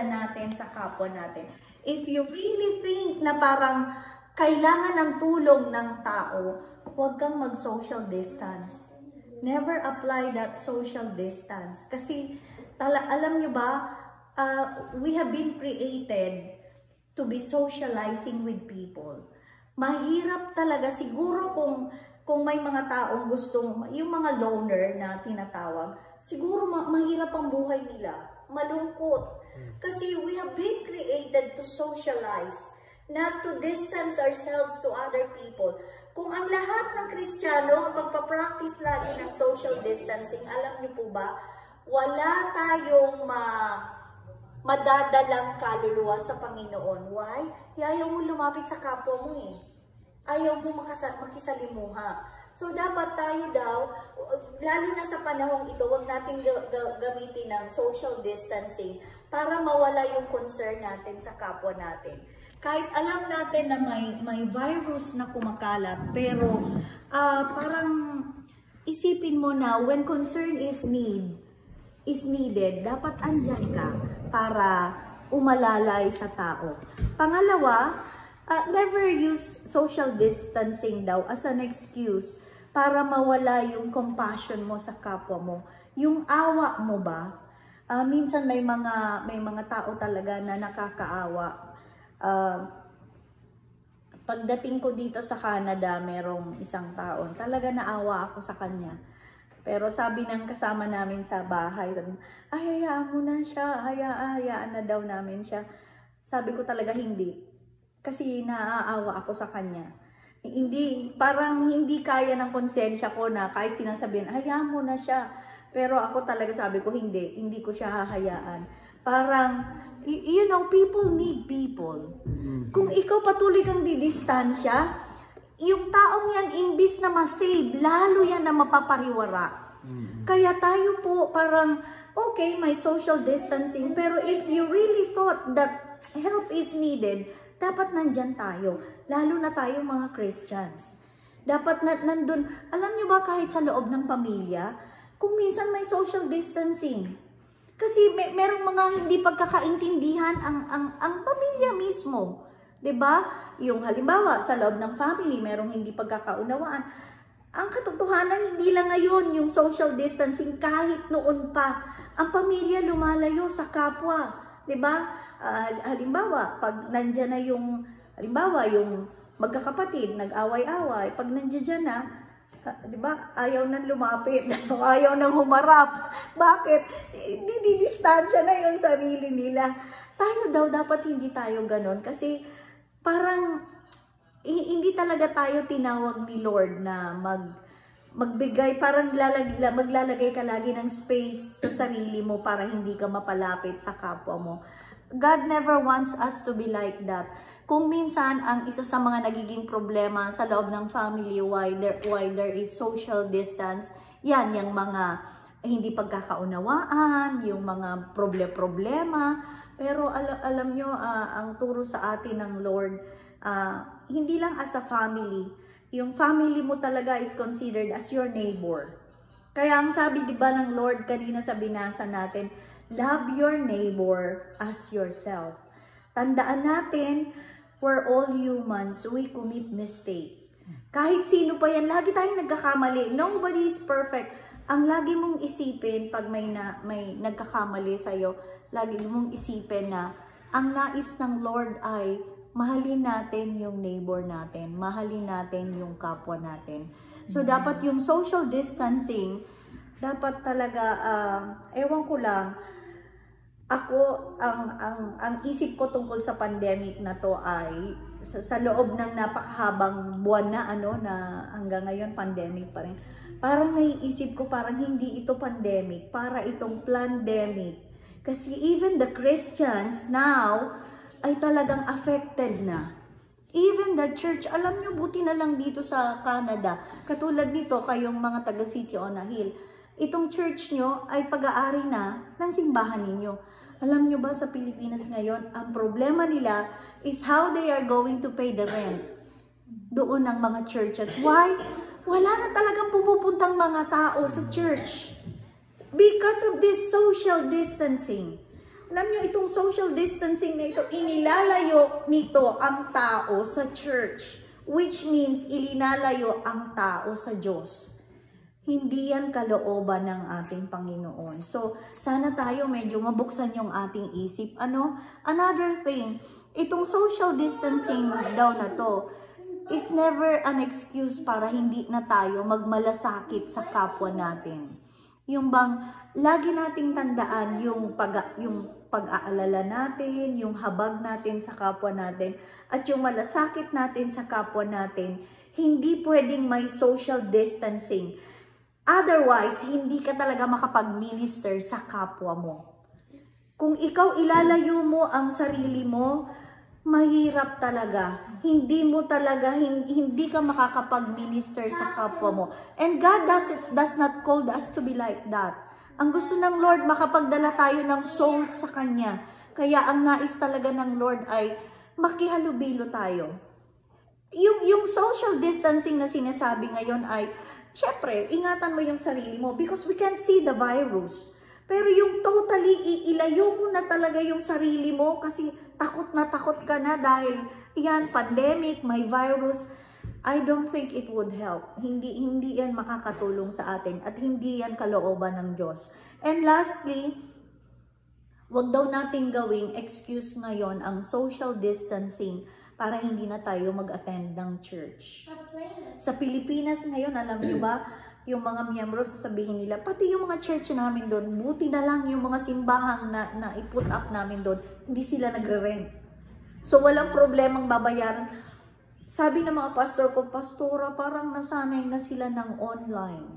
padala natin sa kapwa natin. If you really think na parang kailangan ng tulong ng tao, huwag kang mag-social distance. Never apply that social distance. Kasi, alam nyo ba, we have been created to be socializing with people. Mahirap talaga siguro kung may mga taong gustong, yung mga loner na tinatawag, siguro mahirap ang buhay nila. Malungkot. Kasi we have been created to socialize, not to distance ourselves to other people. Kung ang lahat ng Kristiyano magpa-practice lagi ng social distancing, alam niyo po ba, wala tayong madadalang kaluluwa sa Panginoon. Why? Ayaw mo lumapit sa kapwa mo eh. Ayaw mo makisalimuha. So, dapat tayo daw, lalo na sa panahong ito, huwag natin gamitin ng social distancing para mawala yung concern natin sa kapwa natin. Kahit alam natin na may virus na kumakalat, pero parang isipin mo na when concern is needed, dapat andyan ka para umalalay sa tao. Pangalawa, never use social distancing daw as an excuse para mawala yung compassion mo sa kapwa mo. Yung awa mo ba? Minsan may mga tao talaga na nakakaawa. Pagdating ko dito sa Canada, merong isang taon, talaga naawa ako sa kanya. Pero sabi ng kasama namin sa bahay, sabi, ay, hayaan mo na siya, hayaan na daw namin siya. Sabi ko talaga hindi. Kasi naaawa ako sa kanya. Parang hindi kaya ng konsensya ko na kahit sinasabihin, hayaan mo na siya. Pero ako talaga sabi ko, hindi ko siya hahayaan. Parang, you know, people need people. Kung ikaw patuloy kang didistansya, yung taong yan, imbis na masave, lalo yan na mapapariwara. Kaya tayo po parang, okay, may social distancing, pero if you really thought that help is needed, dapat nandyan tayo, lalo na tayo mga Christians. Dapat nandun, alam nyo ba kahit sa loob ng pamilya, kung minsan may social distancing. Kasi merong mga hindi pagkakaintindihan ang pamilya mismo. 'Di ba? Yung halimbawa, sa loob ng family, merong hindi pagkakaunawaan. Ang katotohanan, hindi lang ngayon yung social distancing, kahit noon pa, ang pamilya lumalayo sa kapwa. 'Di ba? Halimbawa, pag nandiyan na yung, halimbawa, yung magkakapatid, nag-away-away, pag nandiyan na, di ba, ayaw nang lumapit, ayaw nang humarap. Bakit? Didistansya na yung sarili nila. Tayo daw, dapat hindi tayo ganon. Kasi parang, hindi talaga tayo tinawag ni Lord na magbigay, parang maglalagay ka lagi ng space sa sarili mo para hindi ka mapalapit sa kapwa mo. God never wants us to be like that. Kung minsan, ang isa sa mga nagiging problema sa loob ng family while there is social distance, yan, yung mga hindi pagkakaunawaan, yung mga problema. Pero alam nyo, ang turo sa atin ng Lord, hindi lang as a family. Yung family mo talaga is considered as your neighbor. Kaya ang sabi diba ng Lord kanina sa binasa natin, love your neighbor as yourself. Tandaan natin, we're all humans, we commit mistake. Kahit sino pa yan, lagi tayong nagkakamali. Nobody is perfect. Ang lagi mong isipin pag may nagkakamali sa'yo, lagi mong isipin na ang nais ng Lord ay mahalin natin yung neighbor natin, mahalin natin yung kapwa natin. So, dapat yung social distancing, dapat talaga, ewan ko lang, ako, ang isip ko tungkol sa pandemic na to ay, sa loob ng napakahabang buwan na, na hanggang ngayon pandemic pa rin, parang naiisip ko parang hindi ito pandemic, para itong plandemic. Kasi even the Christians now ay talagang affected na. Even the church, alam nyo, buti na lang dito sa Canada, katulad nito kayong mga taga City on a Hill, itong church nyo ay pag-aari na ng simbahan ninyo. Alam nyo ba sa Pilipinas ngayon, ang problema nila is how they are going to pay the rent doon ng mga churches. Why? Wala na talagang pumupuntang mga tao sa church. Because of this social distancing. Alam nyo, itong social distancing na ito, inilalayo nito ang tao sa church. Which means, ilinalayo ang tao sa Diyos. Hindi yan kalooban ng ating Panginoon. So, sana tayo medyo mabuksan yung ating isip. Another thing, itong social distancing daw na to is never an excuse para hindi na tayo magmalasakit sa kapwa natin. Yung bang, lagi nating tandaan yung pag-aalala natin, yung habag natin sa kapwa natin, at yung malasakit natin sa kapwa natin, hindi pwedeng may social distancing. Otherwise, hindi ka talaga makapag-minister sa kapwa mo. Kung ikaw ilalayo mo ang sarili mo, mahirap talaga. Hindi ka makakapag-minister sa kapwa mo. And God does not call us to be like that. Ang gusto ng Lord, makapagdala tayo ng soul sa Kanya. Kaya ang nais talaga ng Lord ay makihalubilo tayo. Yung social distancing na sinasabi ngayon ay, syempre, ingatan mo yung sarili mo because we can't see the virus. Pero yung totally ilayo mo na talaga yung sarili mo kasi takot ka na dahil yan, pandemic, may virus. I don't think it would help. Hindi yan makakatulong sa atin at hindi yan kalooban ng Diyos. And lastly, wag daw nating gawing excuse ngayon ang social distancing para hindi na tayo mag-attend ng church. Sa Pilipinas ngayon, alam niyo ba, yung mga miyembro sasabihin nila, pati yung mga church namin doon, buti na lang yung mga simbahang na i-put up namin doon, hindi sila nagre-rent. So walang problemang babayaran. Sabi ng mga pastor ko, pastora, parang nasanay na sila ng online.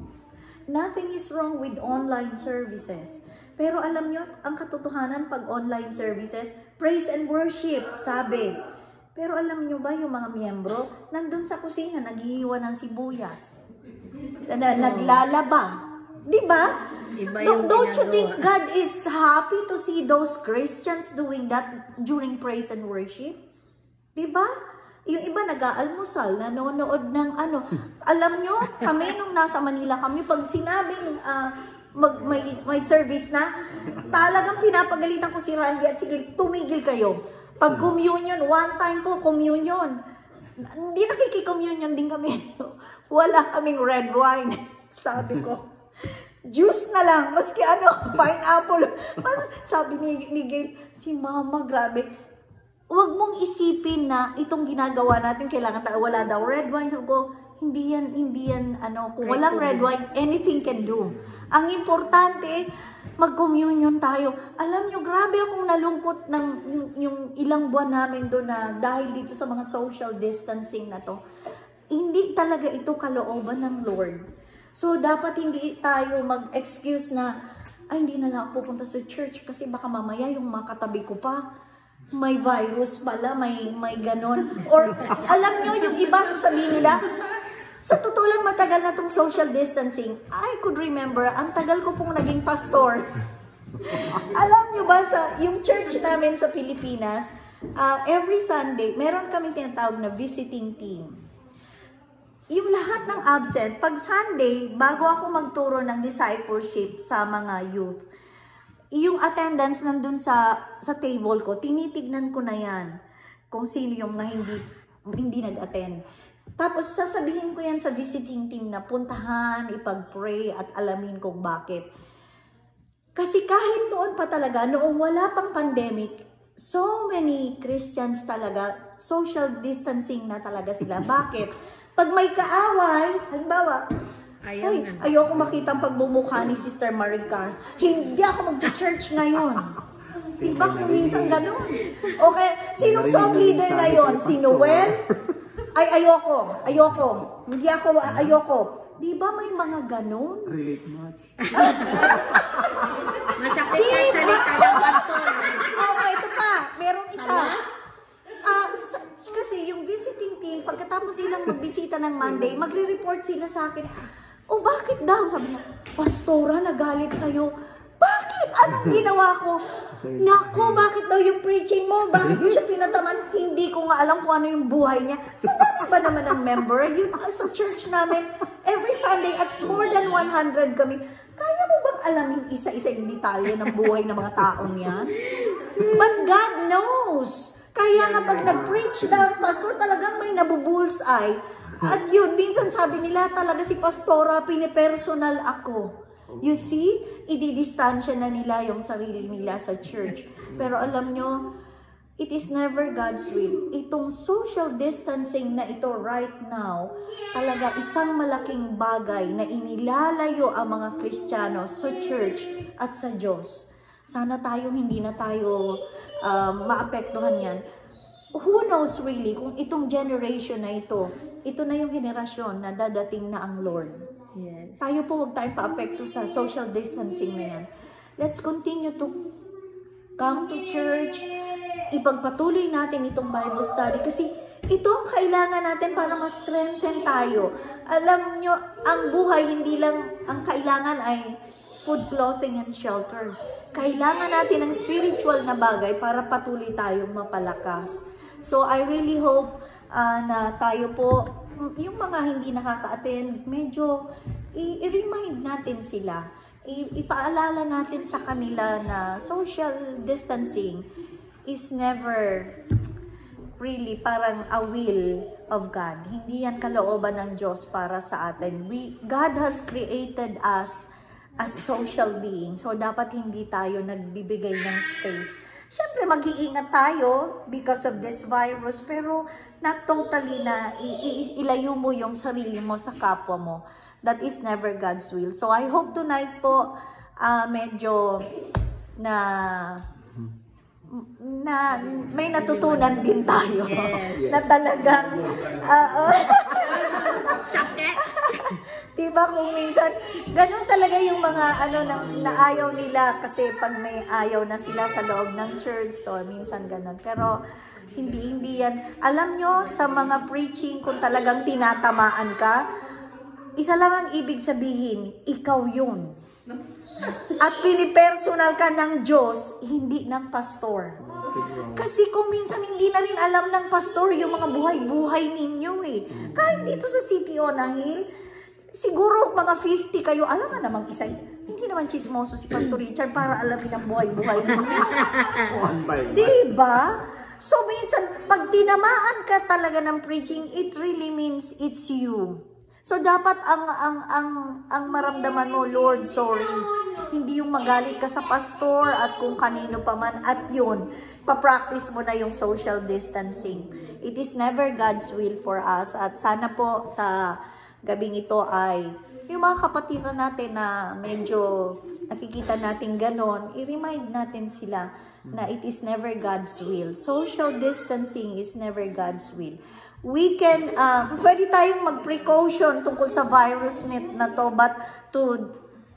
Nothing is wrong with online services. Pero alam nyo, ang katotohanan pag online services, praise and worship, sabi. Pero alam nyo ba yung mga miyembro, nandun sa kusina, naghihiwa ng sibuyas. Naglalaba. Diba? Don't you think God is happy to see those Christians doing that during praise and worship? Diba? Yung iba nag-aalmusal, nanonood ng Alam nyo, kami nung nasa Manila kami, pag sinabing may service na, talagang pinapagalitan ko si Randy at sige, tumigil kayo. Pag communion, one time po, communion. Hindi nakiki-communion din kami. Wala kaming red wine. Sabi ko, juice na lang, maski pineapple. Sabi ni Gail, si Mama, grabe. Huwag mong isipin na itong ginagawa natin, kailangan tayo, wala daw red wine. Sabi ko, hindi yan, kung walang red wine, anything can do. Ang importante, mag-communion tayo. Alam nyo, grabe akong nalungkot ng yung ilang buwan namin doon na dahil dito sa mga social distancing na to. Hindi talaga ito kalooban ng Lord. So, dapat hindi tayo mag-excuse na, ay, hindi na lang ako pupunta sa church kasi baka mamaya yung mga katabi ko pa, may virus pala, may ganon. Or, alam nyo, yung iba sasabihin nila, sa totoo lang matagal na itong social distancing, I could remember, ang tagal ko pong naging pastor. Alam nyo ba, yung church namin sa Pilipinas, every Sunday, meron kami tinatawag na visiting team. Yung lahat ng absent, pag Sunday, bago ako magturo ng discipleship sa mga youth, yung attendance nandun sa table ko, tinitignan ko na yan kung sino yung na hindi nag-attend. Tapos sasabihin ko yan sa visiting team na puntahan, ipag-pray at alamin kung bakit. Kasi kahit noon pa talaga, noong wala pang pandemic, so many Christians talaga, social distancing na talaga sila. Bakit? Pag may kaaway, halimbawa, ayoko makita ang pagbumukha ni Sister Maricar. Hindi ako mag-church ngayon. Diba kung minsan ganun? Okay, sinong song leader ngayon? Si Noel? Ay, ayoko. Hindi ako, ayoko. Diba may mga ganun? Relate much. Masakit ka salita ng pastor. Okay, ito pa. Merong isa. Kasi yung visiting team, pagkatapos silang magbisita ng Monday, magre-report sila sa akin. O bakit daw? Sabi niya, pastora, nagalit sa'yo. Bakit? anong ginawa ko? Naku, bakit daw yung preaching mo? Bakit mo siya pinataman? Hindi ko nga alam kung ano yung buhay niya. Sa dami ba naman ng member? Yun, sa church namin, every Sunday at more than 100 kami. Kaya mo bang alamin isa-isa yung detalye ng buhay ng mga taong yan? But God knows. Kaya nga pag nag-preach na, pastor, talagang may nabubullseye. At yun, minsan sabi nila talaga si pastora, pinipersonal ako. You see, ididistansya na nila yung sarili nila sa church. Pero alam nyo, it is never God's will. Itong social distancing na ito right now, talaga isang malaking bagay na inilalayo ang mga Kristiyano sa church at sa Diyos. Sana tayo hindi na tayo maapektuhan yan. Who knows really kung itong generation na ito na yung henerasyon na dadating na ang Lord. Yes. Tayo po huwag tayong paapekto sa social distancing na yan. Let's continue to come to church. Ipagpatuloy natin itong Bible study kasi ito ang kailangan natin para ma-strengthen tayo. Alam nyo, ang buhay hindi lang ang kailangan ay food, clothing, and shelter. Kailangan natin ng spiritual na bagay para patuloy tayong mapalakas. So I really hope na tayo po, yung mga hindi nakaka-attend, medyo i-remind natin sila. Ipaalala natin sa kanila na social distancing is never really parang a will of God. Hindi yan kalooban ng Diyos para sa atin. God has created us as social beings. So dapat hindi tayo nagbibigay ng space. Siyempre, mag-iingat tayo because of this virus, pero not totally na ilayo mo yung sarili mo sa kapwa mo. That is never God's will. So, I hope tonight po, medyo na may natutunan din tayo. Yes. Na talagang, diba kung minsan, ganun talaga yung mga na ayaw nila kasi pag may ayaw na sila sa loob ng church, so minsan ganun. Pero hindi yan. Alam nyo, sa mga preaching, kung talagang tinatamaan ka, isa lang ang ibig sabihin, ikaw yun. At pinipersonal ka ng Diyos, hindi ng pastor. Kasi kung minsan hindi na rin alam ng pastor yung mga buhay-buhay ninyo eh. Kahit dito sa City on a Hill, siguro mga 50 kayo, alam nga namang isa, hindi naman chismoso si Pastor Richard para alamin ang buhay-buhay ninyo. Diba? So minsan, pag tinamaan ka talaga ng preaching, it really means it's you. So dapat ang maramdaman mo, Lord, sorry. Hindi yung magalit ka sa pastor at kung kanino pa man at yun, pa-practice mo na yung social distancing. It is never God's will for us at sana po sa gabing ito ay yung mga kapatiran natin na medyo nakikita natin ganon, i-remind natin sila na it is never God's will. Social distancing is never God's will. We can, pwede tayong mag-precaution tungkol sa virus na to, but to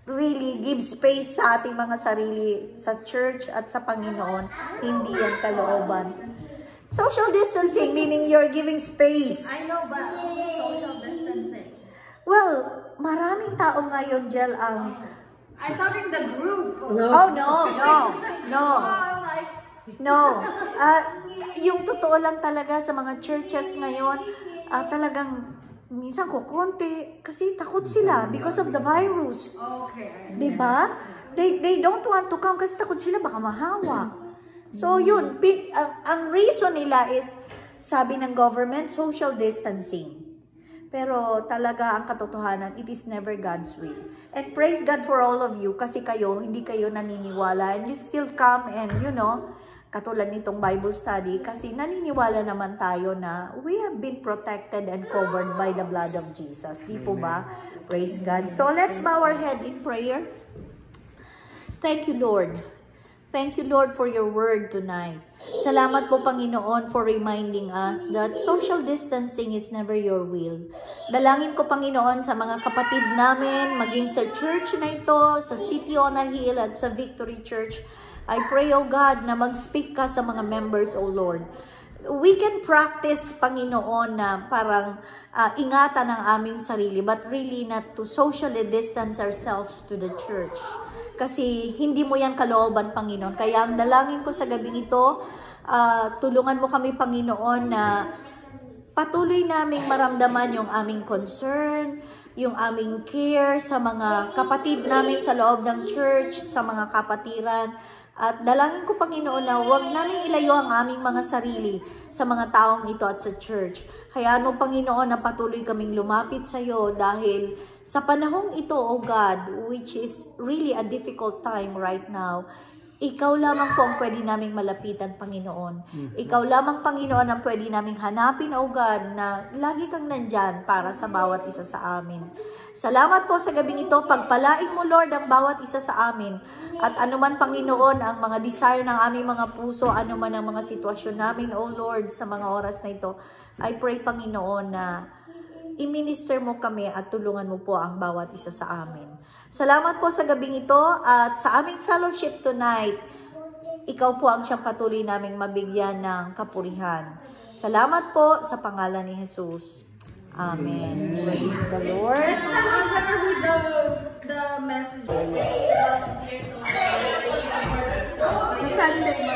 really give space sa ating mga sarili, sa church at sa Panginoon, hindi yan kalooban. Social distancing, meaning you're giving space. I know, but social distancing. Well, maraming tao ngayon, Jel, I thought in the group. No. Oh, no. No. Yung totoo lang talaga sa mga churches ngayon, talagang minsan kukunti kasi takot sila because of the virus. Okay. Diba? They don't want to come kasi takot sila baka mahawa. So yun, ang reason nila is, sabi ng government, social distancing. Pero talaga ang katotohanan, it is never God's will. And praise God for all of you kasi kayo, hindi kayo naniniwala and you still come and katulad nitong Bible study kasi naniniwala naman tayo na we have been protected and covered by the blood of Jesus. Di po ba? Praise God. So let's bow our head in prayer. Thank you, Lord. Thank you, Lord, for your word tonight. Salamat po, Panginoon, for reminding us that social distancing is never your will. Dalangin ko, Panginoon, sa mga kapatid namin, maging sa church na ito, sa City on a Hill at sa Victory Church. I pray, O God, na mag-speak ka sa mga members, O Lord. We can practice, Panginoon, na parang ingatan ang aming sarili, but really not to socially distance ourselves to the church. kasi hindi mo yan kalooban, Panginoon. Kaya ang dalangin ko sa gabing ito, tulungan mo kami, Panginoon, na patuloy naming maramdaman yung aming concern, yung aming care sa mga kapatid namin sa loob ng church, sa mga kapatiran. At dalangin ko, Panginoon, na huwag namin ilayo ang aming mga sarili sa mga taong ito at sa church. Hayaan mo, Panginoon, na patuloy kaming lumapit sa iyo dahil sa panahong ito, O God, which is really a difficult time right now, ikaw lamang po ang pwede naming malapitan, Panginoon. Ikaw lamang, Panginoon, ang pwede naming hanapin, O God, na lagi kang nandyan para sa bawat isa sa amin. Salamat po sa gabing ito. Pagpalain mo, Lord, ang bawat isa sa amin. At anuman, Panginoon, ang mga desire ng aming mga puso, anuman ang mga sitwasyon namin, O Lord, sa mga oras na ito, I pray, Panginoon, na i-minister mo kami at tulungan mo po ang bawat isa sa amin. Salamat po sa gabing ito at sa aming fellowship tonight. Ikaw po ang siyang patuloy naming mabigyan ng kapurihan. Salamat po sa pangalan ni Jesus. Amen. Praise the Lord. Next time I'm gonna read the message. Sunday.